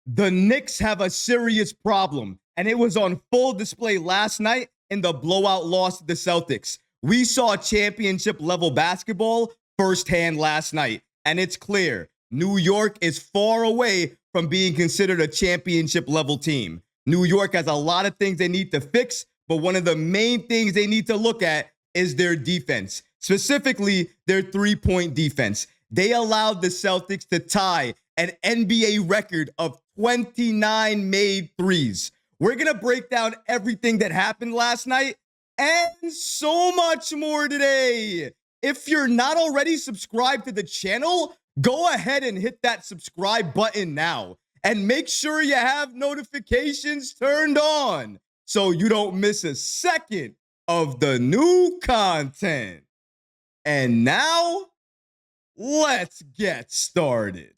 The Knicks have a serious problem, and it was on full display last night in the blowout loss to the Celtics. We saw championship level basketball firsthand last night, and it's clear New York is far away from being considered a championship level team. New York has a lot of things they need to fix, but one of the main things they need to look at is their defense, specifically their three-point defense. They allowed the Celtics to tie an NBA record of 29 made threes. We're going to break down everything that happened last night and so much more today. If you're not already subscribed to the channel, go ahead and hit that subscribe button now. And make sure you have notifications turned on so you don't miss a second of the new content. And now, let's get started.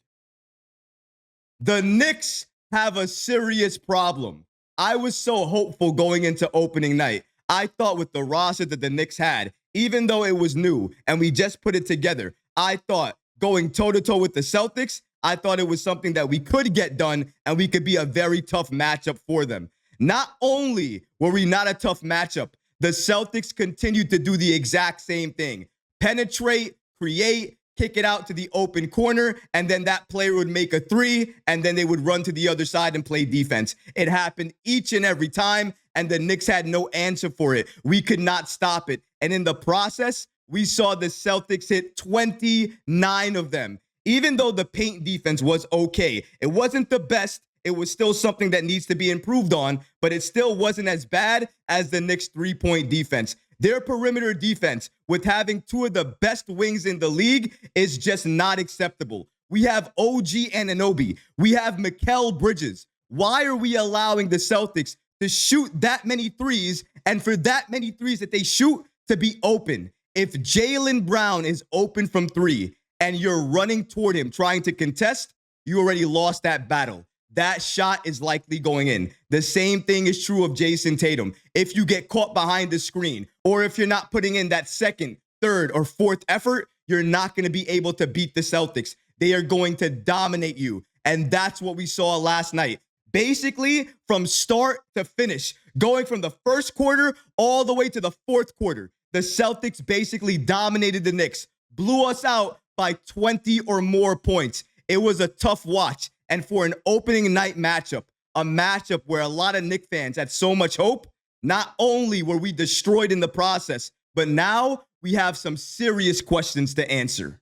The Knicks have a serious problem. I was so hopeful going into opening night. I thought with the roster that the Knicks had, even though it was new and we just put it together, I thought going toe-to-toe with the Celtics, I thought it was something that we could get done and we could be a very tough matchup for them. Not only were we not a tough matchup, the Celtics continued to do the exact same thing. Penetrate, create, kick it out to the open corner, and then that player would make a three, and then they would run to the other side and play defense. It happened each and every time, and the Knicks had no answer for it. We could not stop it. And in the process, we saw the Celtics hit 29 of them. Even though the paint defense was okay, it wasn't the best. It was still something that needs to be improved on, but it still wasn't as bad as the Knicks' three-point defense. Their perimeter defense, with having two of the best wings in the league, is just not acceptable. We have OG Anunoby. We have Mikal Bridges. Why are we allowing the Celtics to shoot that many threes and for that many threes that they shoot to be open? If Jaylen Brown is open from three and you're running toward him trying to contest, you already lost that battle. That shot is likely going in. The same thing is true of Jason Tatum. If you get caught behind the screen, or if you're not putting in that second, third, or fourth effort, you're not going to be able to beat the Celtics. They are going to dominate you. And that's what we saw last night. Basically, from start to finish, going from the first quarter all the way to the fourth quarter, the Celtics basically dominated the Knicks, blew us out by 20 or more points. It was a tough watch. And for an opening night matchup, a matchup where a lot of Knicks fans had so much hope, not only were we destroyed in the process, but now we have some serious questions to answer.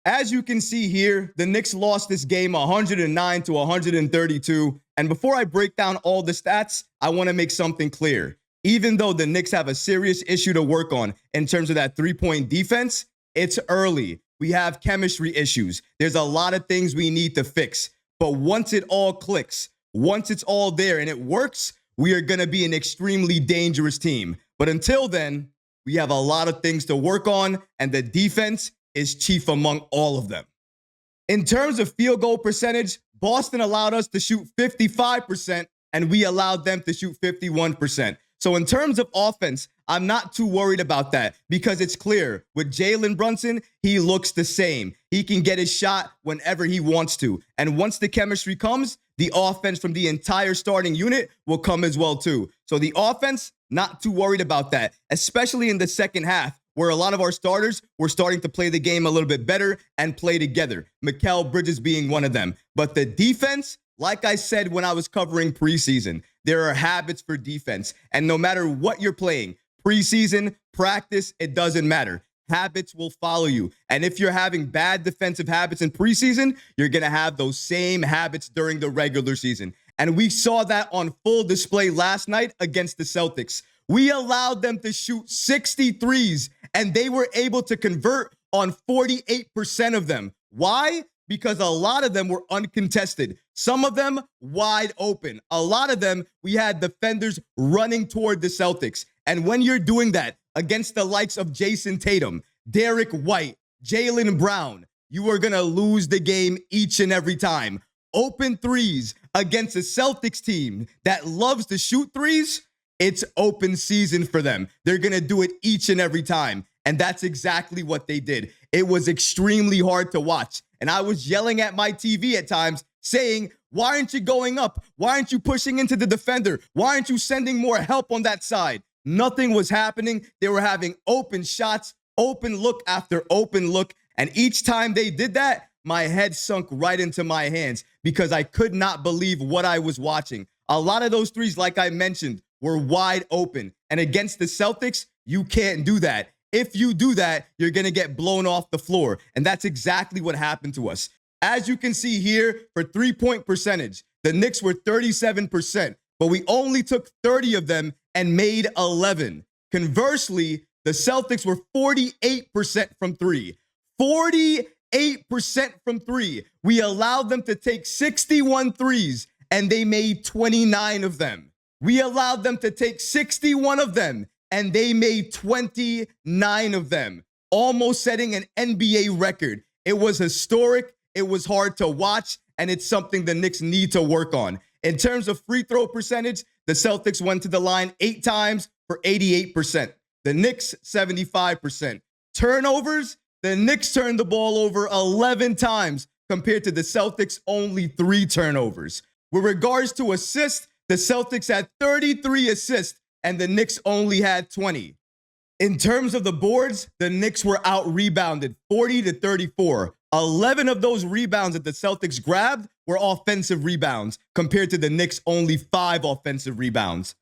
As you can see here, the Knicks lost this game 109 to 132. And before I break down all the stats, I want to make something clear. Even though the Knicks have a serious issue to work on in terms of that three-point defense, it's early. We have chemistry issues. There's a lot of things we need to fix. But once it all clicks, once it's all there and it works, we are going to be an extremely dangerous team. But until then, we have a lot of things to work on, and the defense is chief among all of them. In terms of field goal percentage, Boston allowed us to shoot 55%, and we allowed them to shoot 51%. So in terms of offense, I'm not too worried about that because it's clear. With Jalen Brunson, he looks the same. He can get his shot whenever he wants to. And once the chemistry comes, the offense from the entire starting unit will come as well too. So the offense, not too worried about that, especially in the second half where a lot of our starters were starting to play the game a little bit better and play together. Mikal Bridges being one of them. But the defense, like I said when I was covering preseason, there are habits for defense. And no matter what you're playing, preseason, practice, it doesn't matter. Habits will follow you. And if you're having bad defensive habits in preseason, you're going to have those same habits during the regular season. And we saw that on full display last night against the Celtics. We allowed them to shoot 63s, and they were able to convert on 48% of them. Why? Because a lot of them were uncontested. Some of them wide open. A lot of them, we had defenders running toward the Celtics. And when you're doing that against the likes of Jason Tatum, Derek White, Jaylen Brown, you are going to lose the game each and every time. Open threes against a Celtics team that loves to shoot threes, it's open season for them. They're going to do it each and every time. And that's exactly what they did. It was extremely hard to watch. And I was yelling at my TV at times saying, Why aren't you going up? Why aren't you pushing into the defender? Why aren't you sending more help on that side? Nothing was happening. They were having open shots, open look after open look. And each time they did that, my head sunk right into my hands because I could not believe what I was watching. A lot of those threes, like I mentioned, were wide open. And against the Celtics, you can't do that. If you do that, you're going to get blown off the floor. And that's exactly what happened to us. As you can see here, for three-point percentage, the Knicks were 37%, but we only took 30 of them and made 11. Conversely, the Celtics were 48% from three. 48% from three. We allowed them to take 61 threes, and they made 29 of them. We allowed them to take 61 of them, and they made 29 of them, almost setting an NBA record. It was historic. It was hard to watch, and it's something the Knicks need to work on. In terms of free throw percentage, the Celtics went to the line 8 times for 88%. The Knicks, 75%. Turnovers, the Knicks turned the ball over 11 times compared to the Celtics' only 3 turnovers. With regards to assists, the Celtics had 33 assists, and the Knicks only had 20. In terms of the boards, the Knicks were out-rebounded 40-34. 11 of those rebounds that the Celtics grabbed were offensive rebounds compared to the Knicks' only 5 offensive rebounds.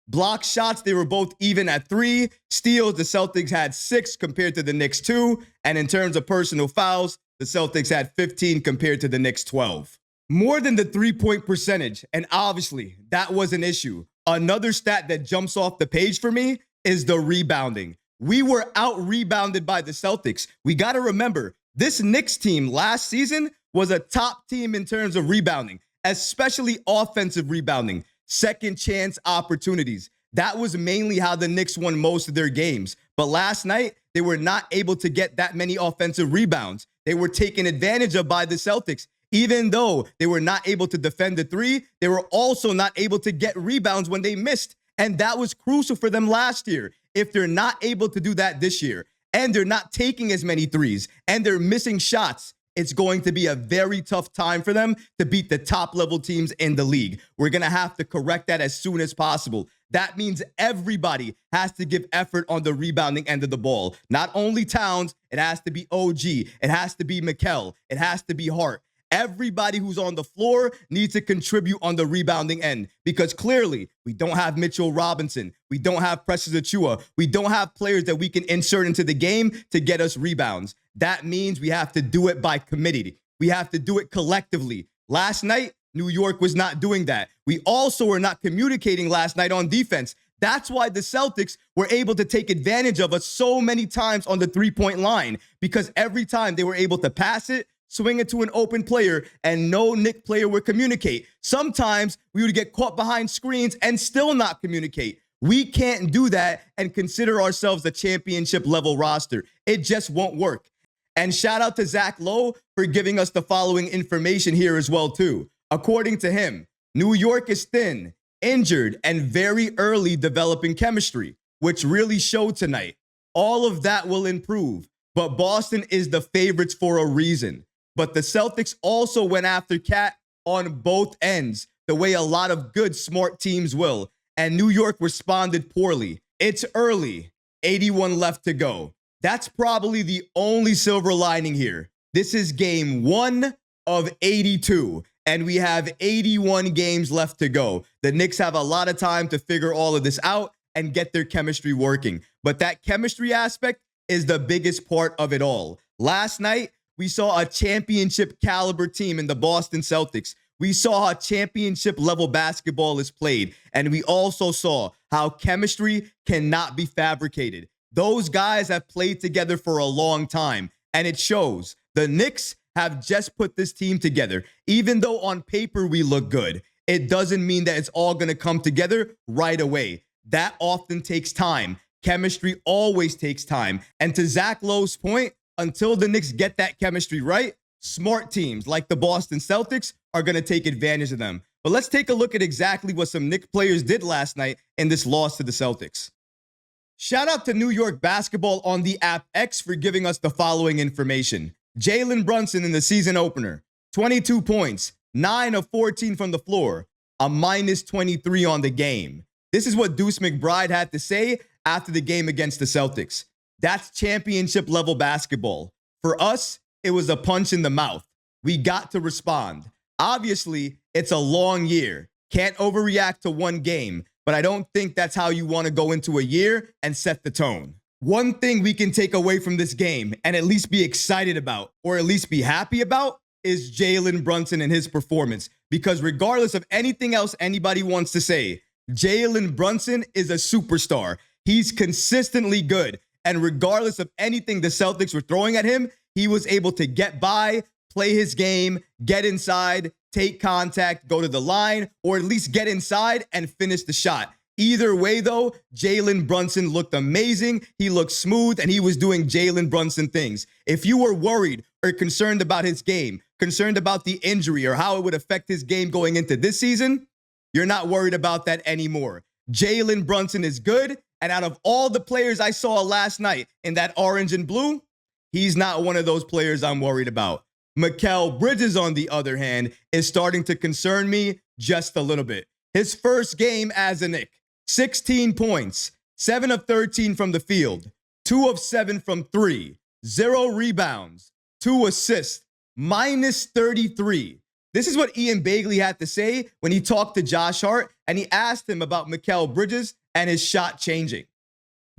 Block shots, they were both even at 3. Steals, the Celtics had 6 compared to the Knicks 2. And in terms of personal fouls, the Celtics had 15 compared to the Knicks 12. More than the three-point percentage, and obviously that was an issue. Another stat that jumps off the page for me is the rebounding. We were out-rebounded by the Celtics. We got to remember, this Knicks team last season was a top team in terms of rebounding, especially offensive rebounding, second chance opportunities. That was mainly how the Knicks won most of their games. But last night, they were not able to get that many offensive rebounds. They were taken advantage of by the Celtics. Even though they were not able to defend the 3, they were also not able to get rebounds when they missed. And that was crucial for them last year. If they're not able to do that this year, and they're not taking as many threes, and they're missing shots, it's going to be a very tough time for them to beat the top-level teams in the league. We're going to have to correct that as soon as possible. That means everybody has to give effort on the rebounding end of the ball. Not only Towns, it has to be OG, it has to be Mikal, it has to be Hart. Everybody who's on the floor needs to contribute on the rebounding end because clearly we don't have Mitchell Robinson. We don't have Precious Achiuwa. We don't have players that we can insert into the game to get us rebounds. That means we have to do it by committee. We have to do it collectively. Last night, New York was not doing that. We also were not communicating last night on defense. That's why the Celtics were able to take advantage of us so many times on the three-point line because every time they were able to pass it, swing it to an open player, and no Knicks player would communicate. Sometimes we would get caught behind screens and still not communicate. We can't do that and consider ourselves a championship-level roster. It just won't work. And shout out to Zach Lowe for giving us the following information here as well, too. According to him, New York is thin, injured, and very early developing chemistry, which really showed tonight. All of that will improve, but Boston is the favorites for a reason. But the Celtics also went after Cat on both ends, the way a lot of good, smart teams will. And New York responded poorly. It's early, 81 left to go. That's probably the only silver lining here. This is game 1 of 82, and we have 81 games left to go. The Knicks have a lot of time to figure all of this out and get their chemistry working. But that chemistry aspect is the biggest part of it all. Last night, we saw a championship caliber team in the Boston Celtics. We saw how championship level basketball is played. And we also saw how chemistry cannot be fabricated. Those guys have played together for a long time, and it shows. The Knicks have just put this team together. Even though on paper we look good, it doesn't mean that it's all going to come together right away. That often takes time. Chemistry always takes time. And to Zach Lowe's point, until the Knicks get that chemistry right, smart teams like the Boston Celtics are going to take advantage of them. But let's take a look at exactly what some Knicks players did last night in this loss to the Celtics. Shout out to New York Basketball on the app X for giving us the following information. Jalen Brunson in the season opener, 22 points, 9 of 14 from the floor, a minus 23 on the game. This is what Deuce McBride had to say after the game against the Celtics. That's championship level basketball. For us, it was a punch in the mouth. We got to respond. Obviously, it's a long year. Can't overreact to one game, but I don't think that's how you want to go into a year and set the tone. One thing we can take away from this game and at least be excited about, or at least be happy about, is Jalen Brunson and his performance. Because regardless of anything else anybody wants to say, Jalen Brunson is a superstar. He's consistently good. And regardless of anything the Celtics were throwing at him, he was able to get by, play his game, get inside, take contact, go to the line, or at least get inside and finish the shot. Either way, though, Jalen Brunson looked amazing. He looked smooth, and he was doing Jalen Brunson things. If you were worried or concerned about his game, concerned about the injury or how it would affect his game going into this season, you're not worried about that anymore. Jalen Brunson is good, and out of all the players I saw last night in that orange and blue, he's not one of those players I'm worried about. Mikal Bridges, on the other hand, is starting to concern me just a little bit. His first game as a Knick, 16 points, 7 of 13 from the field, 2 of 7 from 3, 0 rebounds, 2 assists, minus 33. This is what Ian Begley had to say when he talked to Josh Hart and he asked him about Mikal Bridges and his shot changing.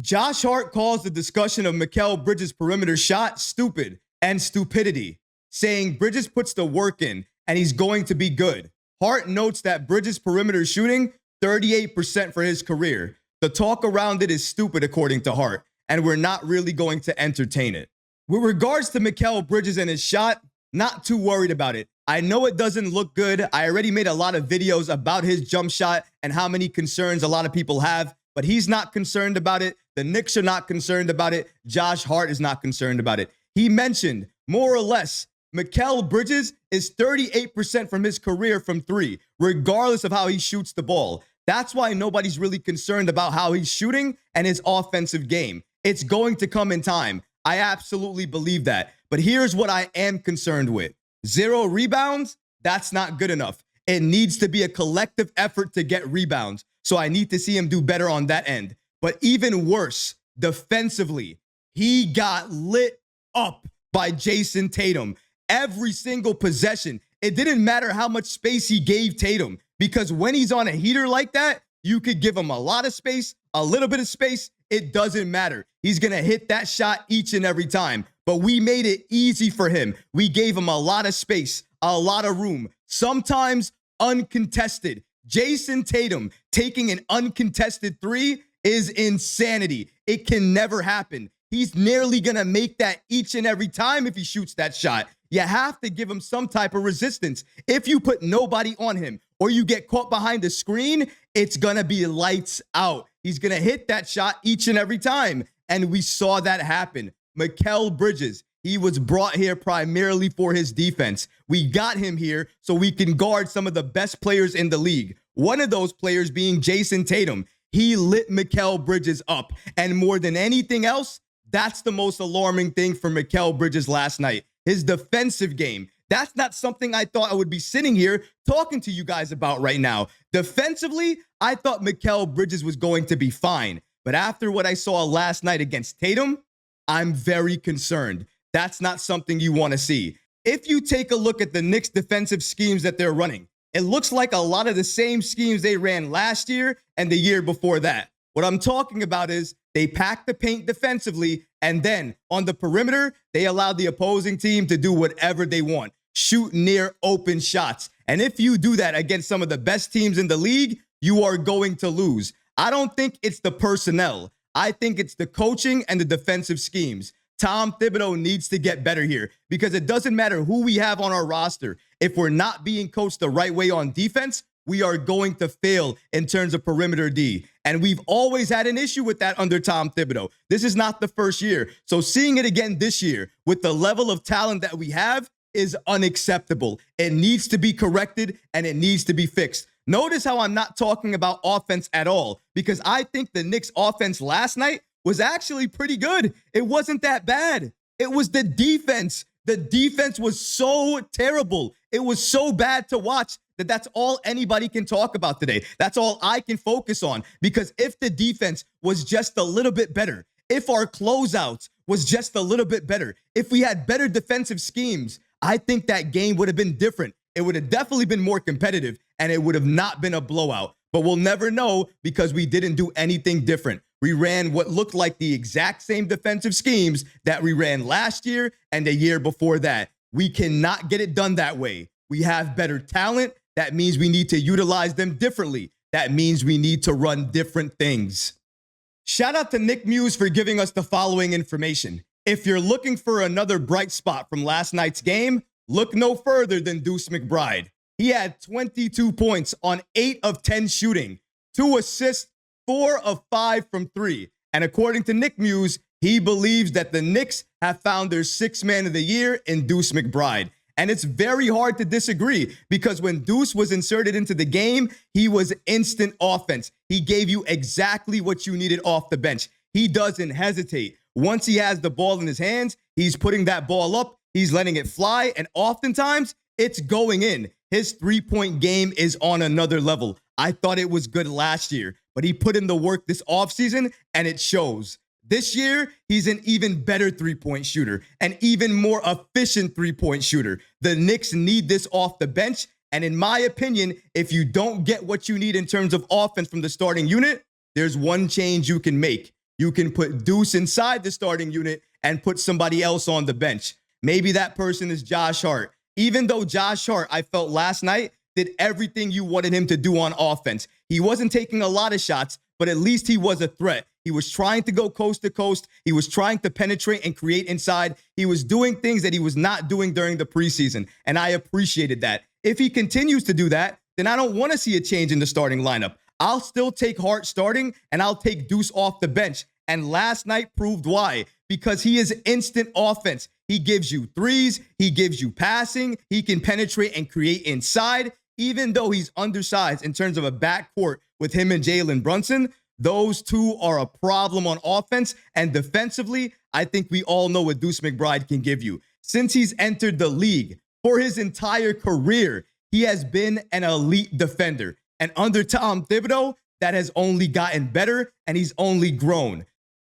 Josh Hart calls the discussion of Mikal Bridges' perimeter shot stupid and stupidity, saying Bridges puts the work in and he's going to be good. Hart notes that Bridges' perimeter shooting 38% for his career. The talk around it is stupid, according to Hart, and we're not really going to entertain it. With regards to Mikal Bridges and his shot, not too worried about it. I know it doesn't look good. I already made a lot of videos about his jump shot and how many concerns a lot of people have, but he's not concerned about it. The Knicks are not concerned about it. Josh Hart is not concerned about it. He mentioned, more or less, Mikal Bridges is 38% from his career from 3, regardless of how he shoots the ball. That's why nobody's really concerned about how he's shooting and his offensive game. It's going to come in time. I absolutely believe that. But here's what I am concerned with. 0 rebounds, that's not good enough. It needs to be a collective effort to get rebounds. So I need to see him do better on that end. But even worse, defensively, he got lit up by Jason Tatum. Every single possession. It didn't matter how much space he gave Tatum, because when he's on a heater like that, you could give him a lot of space, a little bit of space. It doesn't matter. He's going to hit that shot each and every time. But we made it easy for him. We gave him a lot of space, a lot of room, sometimes uncontested. Jason Tatum taking an uncontested 3 is insanity. It can never happen. He's nearly going to make that each and every time if he shoots that shot. You have to give him some type of resistance. If you put nobody on him or you get caught behind the screen, it's going to be lights out. He's going to hit that shot each and every time. And we saw that happen. Mikal Bridges, he was brought here primarily for his defense. We got him here so we can guard some of the best players in the league. One of those players being Jason Tatum. He lit Mikal Bridges up. And more than anything else, that's the most alarming thing for Mikal Bridges last night. His defensive game. That's not something I thought I would be sitting here talking to you guys about right now. Defensively, I thought Mikal Bridges was going to be fine. But after what I saw last night against Tatum, I'm very concerned. That's not something you want to see. If you take a look at the Knicks defensive schemes that they're running, it looks like a lot of the same schemes they ran last year and the year before that. What I'm talking about is they pack the paint defensively, and then on the perimeter, they allow the opposing team to do whatever they want. Shoot near open shots. And if you do that against some of the best teams in the league, you are going to lose. I don't think it's the personnel. I think it's the coaching and the defensive schemes. Tom Thibodeau needs to get better here, because it doesn't matter who we have on our roster. If we're not being coached the right way on defense, we are going to fail in terms of perimeter D. And we've always had an issue with that under Tom Thibodeau. This is not the first year. So seeing it again this year with the level of talent that we have is unacceptable. It needs to be corrected and it needs to be fixed. Notice how I'm not talking about offense at all, because I think the Knicks offense last night was actually pretty good. It wasn't that bad. It was the defense The defense was so terrible. It was so bad to watch that that's all anybody can talk about today. That's all I can focus on, because if the defense was just a little bit better, if our closeouts was just a little bit better, if we had better defensive schemes, I think that game would have been different. It would have definitely been more competitive, and it would have not been a blowout. But we'll never know because we didn't do anything different. We ran what looked like the exact same defensive schemes that we ran last year and the year before that. We cannot get it done that way. We have better talent. That means we need to utilize them differently. That means we need to run different things. Shout out to Nick Muse for giving us the following information. If you're looking for another bright spot from last night's game, look no further than Deuce McBride. He had 22 points on 8 of 10 shooting, 2 assists, 4 of 5 from 3. And according to Nick Muse, he believes that the Knicks have found their 6th man of the year in Deuce McBride. And it's very hard to disagree, because when Deuce was inserted into the game, he was instant offense. He gave you exactly what you needed off the bench. He doesn't hesitate. Once he has the ball in his hands, he's putting that ball up, he's letting it fly, and oftentimes it's going in. His three-point game is on another level. I thought it was good last year, but he put in the work this offseason, and it shows. This year, he's an even better three-point shooter, an even more efficient three-point shooter. The Knicks need this off the bench, and in my opinion, if you don't get what you need in terms of offense from the starting unit, there's one change you can make. You can put Deuce inside the starting unit and put somebody else on the bench. Maybe that person is Josh Hart. Even though Josh Hart, I felt last night, did everything you wanted him to do on offense. He wasn't taking a lot of shots, but at least he was a threat. He was trying to go coast to coast. He was trying to penetrate and create inside. He was doing things that he was not doing during the preseason, and I appreciated that. If he continues to do that, then I don't want to see a change in the starting lineup. I'll still take Hart starting, and I'll take Deuce off the bench. And last night proved why. Because he is instant offense. He gives you threes. He gives you passing. He can penetrate and create inside. Even though he's undersized in terms of a backcourt with him and Jalen Brunson, those two are a problem on offense. And defensively, I think we all know what Deuce McBride can give you. Since he's entered the league, for his entire career, he has been an elite defender. And under Tom Thibodeau, that has only gotten better, and he's only grown.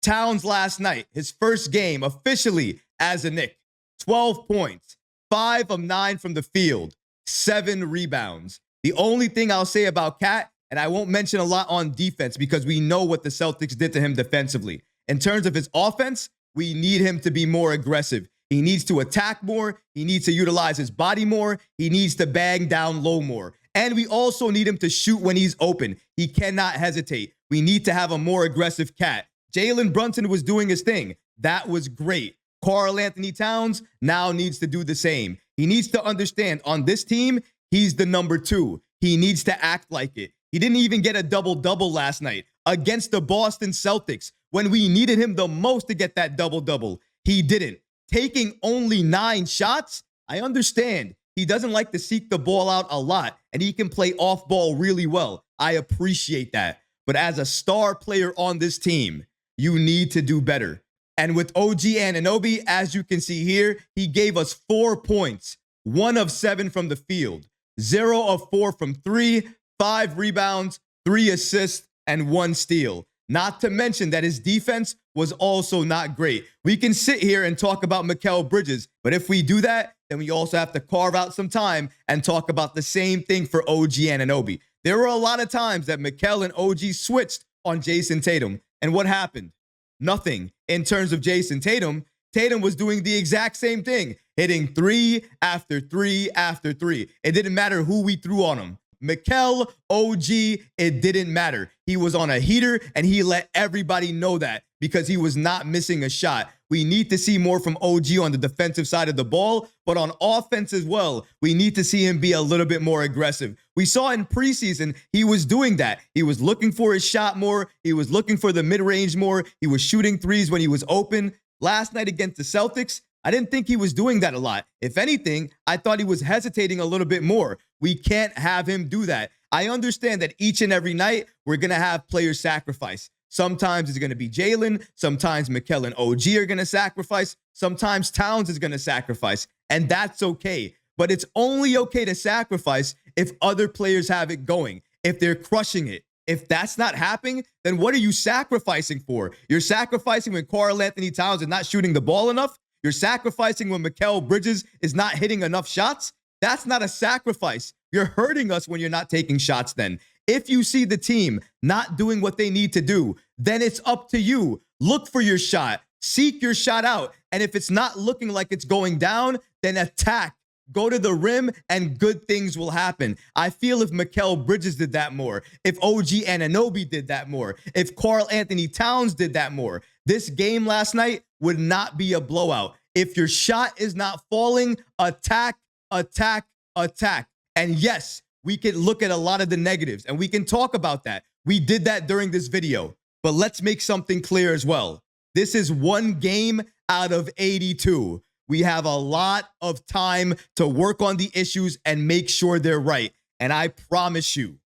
Towns last night, his first game officially as a Knick, 12 points, 5 of 9 from the field, 7 rebounds. The only thing I'll say about Cat, and I won't mention a lot on defense because we know what the Celtics did to him defensively. In terms of his offense, we need him to be more aggressive. He needs to attack more. He needs to utilize his body more. He needs to bang down low more. And we also need him to shoot when he's open. He cannot hesitate. We need to have a more aggressive Cat. Jalen Brunson was doing his thing. That was great. Karl Anthony Towns now needs to do the same. He needs to understand on this team, he's the number 2. He needs to act like it. He didn't even get a double-double last night against the Boston Celtics when we needed him the most to get that double-double. He didn't. Taking only 9 shots, I understand. He doesn't like to seek the ball out a lot, and he can play off ball really well. I appreciate that. But as a star player on this team, you need to do better. And with OG Anunoby, as you can see here, he gave us 4 points, 1 of 7 from the field, 0 of 4 from 3, 5 rebounds, 3 assists, and 1 steal. Not to mention that his defense was also not great. We can sit here and talk about Mikal Bridges, but if we do that, then we also have to carve out some time and talk about the same thing for OG Anunoby. There were a lot of times that Mikal and OG switched on Jason Tatum. And what happened? Nothing. In terms of Jason Tatum, Tatum was doing the exact same thing, hitting 3 after 3 after 3. It didn't matter who we threw on him. Mikal, OG, it didn't matter. He was on a heater, and he let everybody know that because he was not missing a shot. We need to see more from OG on the defensive side of the ball, but on offense as well, we need to see him be a little bit more aggressive. We saw in preseason, he was doing that. He was looking for his shot more. He was looking for the mid-range more. He was shooting threes when he was open. Last night against the Celtics, I didn't think he was doing that a lot. If anything, I thought he was hesitating a little bit more. We can't have him do that. I understand that each and every night, we're going to have player sacrifice. Sometimes it's going to be Jalen. Sometimes Mikal and OG are going to sacrifice. Sometimes Towns is going to sacrifice. And that's okay. But it's only okay to sacrifice if other players have it going, if they're crushing it. If that's not happening, then what are you sacrificing for? You're sacrificing when Karl-Anthony Towns is not shooting the ball enough? You're sacrificing when Mikal Bridges is not hitting enough shots? That's not a sacrifice. You're hurting us when you're not taking shots then. If you see the team not doing what they need to do, then it's up to you. Look for your shot. Seek your shot out. And if it's not looking like it's going down, then attack. Go to the rim and good things will happen. I feel if Mikal Bridges did that more, if OG Anunoby did that more, if Karl-Anthony Towns did that more, this game last night would not be a blowout. If your shot is not falling, attack, attack, attack. And yes, we can look at a lot of the negatives and we can talk about that. We did that during this video, but let's make something clear as well. This is one game out of 82. We have a lot of time to work on the issues and make sure they're right. And I promise you,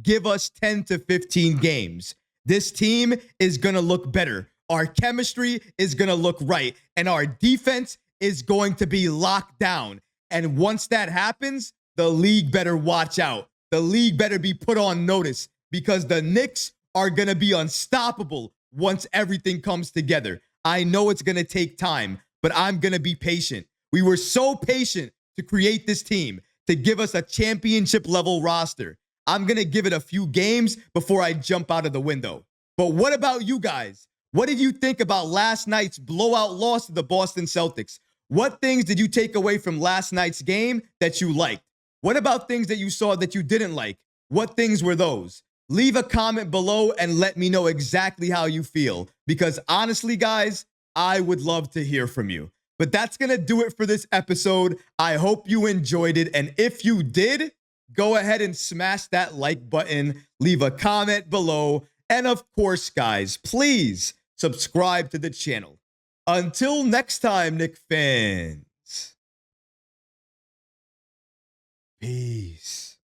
give us 10 to 15 games. This team is going to look better. Our chemistry is going to look right. And our defense is going to be locked down. And once that happens, the league better watch out. The league better be put on notice because the Knicks are going to be unstoppable once everything comes together. I know it's going to take time, but I'm going to be patient. We were so patient to create this team, to give us a championship level roster. I'm going to give it a few games before I jump out of the window. But what about you guys? What did you think about last night's blowout loss to the Boston Celtics? What things did you take away from last night's game that you liked? What about things that you saw that you didn't like? What things were those? Leave a comment below and let me know exactly how you feel. Because honestly, guys, I would love to hear from you. But that's going to do it for this episode. I hope you enjoyed it. And if you did, go ahead and smash that like button. Leave a comment below. And of course, guys, please subscribe to the channel. Until next time, Knicks fans. Peace.